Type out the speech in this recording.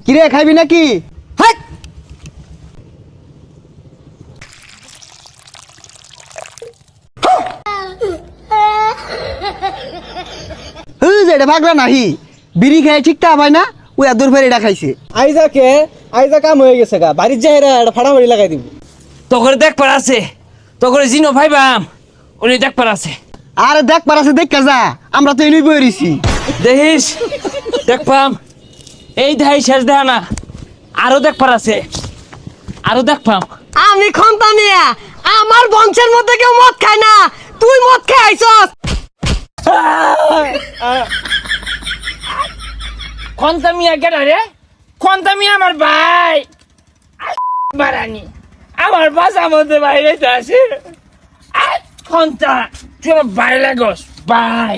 কিরে খাইবি নাকি? এটা ভাগলা নাহি বিড়ি খাই ঠিক তা ভাই না ওই আদর ফের এটা খাইছে। আইজা কাম হয়ে গেছে গা, বাড়ির যাই এটা ফাড়াফাড়ি লাগাই দিব। তোকে দেখ পার আছে, তোকে জিনো ভাইবাম উনি দেখ পার আছে। আরে দেখ পার আছে, দেখ যা, আমরা তো এনেই বই রইছি। দেখিস দেখ পাম, এই দেখাই শেষ দেখা না, আরো দেখ পার আছে, আরো দেখ পাম। আমি খন্তা মিয়া, আমার বংশের মধ্যে কেউ মদ খায় না, তুই মদ খেয়ে আইছস। খন্তা মিয়া কেন রে? খন্তা মিয়া আমার ভাই বারানি, আমার বাসা মধ্যে বাইরে আসে। খন্তা তুই আমার ভাই লাগস, ভাই।